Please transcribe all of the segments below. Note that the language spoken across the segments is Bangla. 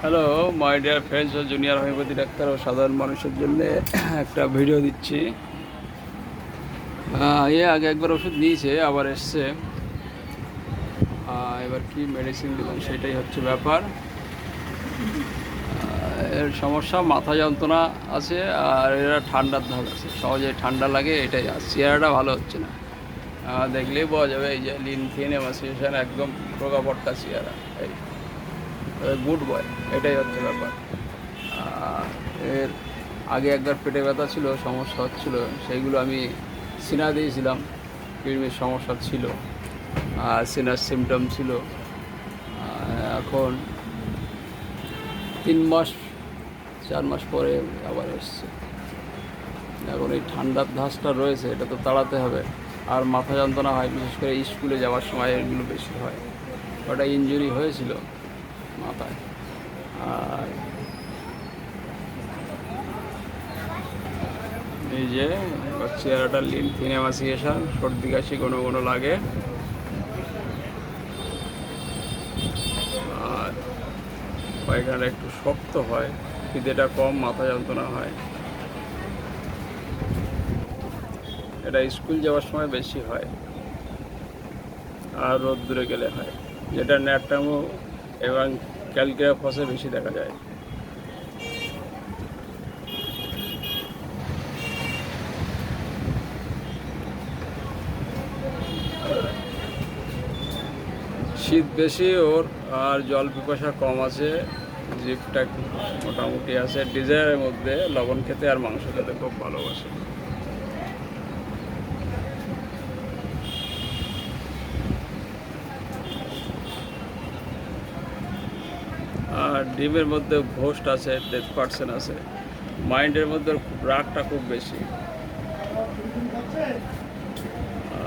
হ্যালো মাই ডিয়ার ফ্রেন্ডস ও জুনিয়র হোমিওপ্যাথি ডাক্তার ও সাধারণ মানুষের জন্য একটা ভিডিও দিচ্ছি। আগে একবার ওষুধ নিয়েছে, আবার এসছে। এবার কি মেডিসিন দিলাম সেটাই হচ্ছে ব্যাপার। এর সমস্যা মাথা যন্ত্রণা আছে, আর এরা ঠান্ডার ধাপ আছে, সহজে ঠান্ডা লাগে, এটাই। আর চেহারাটা ভালো হচ্ছে না, দেখলেই বোঝা যাবে। এই যে লিনথিন এমাসিয়েশন, একদম প্রোগাপট্টা চেহারা, এই গুড বয়, এটাই হচ্ছে ব্যাপার। এর আগে একবার পেটে ব্যথা ছিল, সমস্যা হচ্ছিল, সেইগুলো আমি সিনা দিয়েছিলাম, কৃমির সমস্যা ছিল, সিনার সিমটম ছিল। এখন 3 মাস 4 মাস পরে আবার এসছে। এখন এই ঠান্ডার ধাঁচটা রয়েছে, এটা তো তাড়াতে হবে। আর মাথা যন্ত্রণা হয়, বিশেষ করে স্কুলে যাওয়ার সময় এগুলো বেশি হয়। ওটা ইনজুরি হয়েছিল মাথায়। আর এই যে চেহারাটা লিনথিন এমাসিয়েশন, সর্দি কাশি কোনো কোনো লাগে, আর পায়খানা একটু শক্ত হয়, খিদেটা কম, মাথা যন্ত্রণা হয়। এটা স্কুল যাওয়ার সময় বেশি হয়, আর রোদ্দুরে গেলে হয়, যেটা ন্যাটটামো এবং ক্যালকিরাফসে বেশি দেখা যায়। শীত বেশি ওর, আর জল পিপাসা কম আছে, জিভটা মোটামুটি আছে। ডিজায়ারের মধ্যে লবণ খেতে আর মাংস খেতে খুব ভালোবাসে। আর ডিমের মধ্যে ঘোস্ট আছে, ডেথ পার্সেন্ট আছে। মাইন্ডের মধ্যে রাগটা খুব বেশি,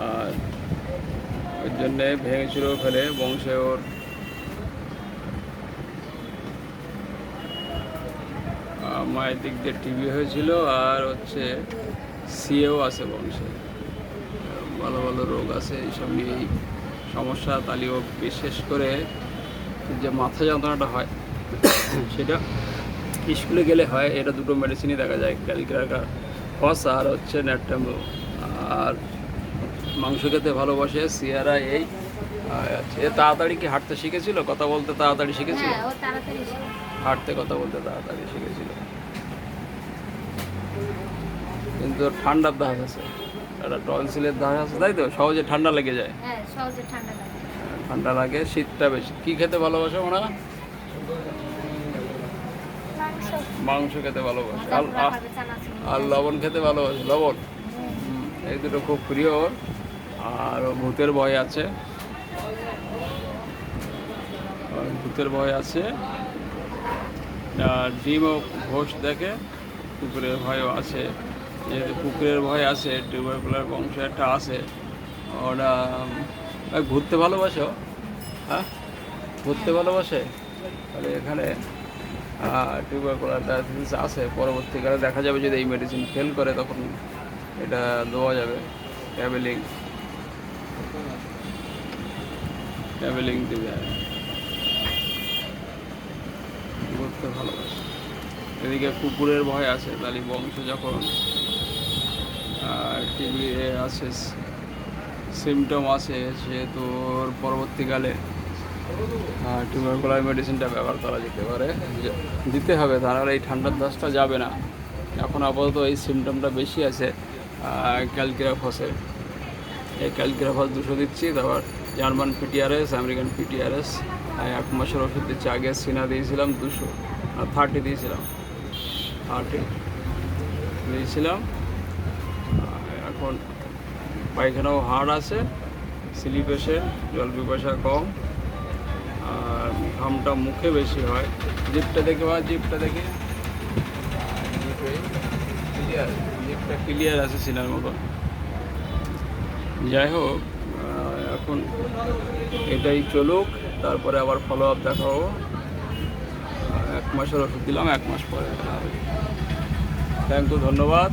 আর ওই জন্যে ভেঙে চুরেও ফেলে। বংশে ওর মায়ের দিক দিয়ে টিবি হয়েছিল, আর হচ্ছে সিএও আছে বংশে, ভালো ভালো রোগ আছে। এইসব নিয়েই সমস্যা। তালিও বিশেষ করে যে মাথা যন্ত্রণাটা হয় সেটা স্কুলে গেলে হয়। এটা দুটো মেডিসিনই দেখা যায়, ক্যালকিরাকা ফস আর হচ্ছে ন্যাটটামো। আর মাংস খেতে ভালোবাসে, সিয়ারা। এই এ তাড়াতাড়ি কি হাঁটতে শিখেছিল, কথা বলতে তাড়াতাড়ি শিখেছিল? হাঁটতে কথা বলতে তাড়াতাড়ি শিখেছিল, কিন্তু ঠান্ডার দাগ আছে, একটা টনসিলের দাগ আছে, তাই তো? সহজে ঠান্ডা লেগে যায়। ঠান্ডা লাগে, শীতটা বেশি। কি খেতে ভালোবাসে ওরা? মাংস খেতে ভালোবাসে, আর লবণ খেতে ভালোবাসে। লবণ, এই দুটো খুব প্রিয় ওর। আর ভূতের ভয় আছে, ভূতের ভয় আছে। ডিমও ঘোষ দেখে, কুকুরের ভয়ও আছে। যেহেতু কুকুরের ভয় আছে, টিউবারকুলার বংশ একটা আছে, ওরা ঘুরতে ভালোবাসে। হ্যাঁ, ঘুরতে ভালোবাসে। তাহলে এখানে টিউবারকুলার ডায়াবেটিস আছে। পরবর্তীকালে দেখা যাবে যদি এই মেডিসিন ফেল করে, তখন এটা দেওয়া যাবে। ট্যাবলেটিং দেবে। ঘুরতে ভালোবাসে। এদিকে কুকুরের ভয় আছে, তাহলে বংশ যখন টিবি আছে, সিমটম আছে, সেহেতু পরবর্তীকালে টিউবারকুলার মেডিসিনটা ব্যবহার করা যেতে পারে, দিতে হবে। তাহলে এই ঠান্ডার দাসটা যাবে না। এখন আপাতত এই সিমটমটা বেশি আছে ক্যালকিরাফসের। এই ক্যালকিরাফস 200 দিচ্ছি, তারপর জার্মান পিটিআরএস, আমেরিকান পিটিআরএস 1 মাসের ওষুধ দিচ্ছি। আগে সিনা দিয়েছিলাম 30 দিয়েছিলাম, 30 দিয়েছিলাম। এখন পায়খানাও হাড় আছে, স্লিপ এসে, জল পিপাসা কম, আর ঘামটা মুখে বেশি হয়। জিভটা দেখে জিভটা দেখে জিভটা ক্লিয়ার আছে সিনার মতন। যাই হোক, এখন এটাই চলুক, তারপরে আবার ফলো আপ দেখাবো। 1 মাসের ওষুধ দিলাম, 1 মাস পরে। থ্যাংক ইউ, ধন্যবাদ।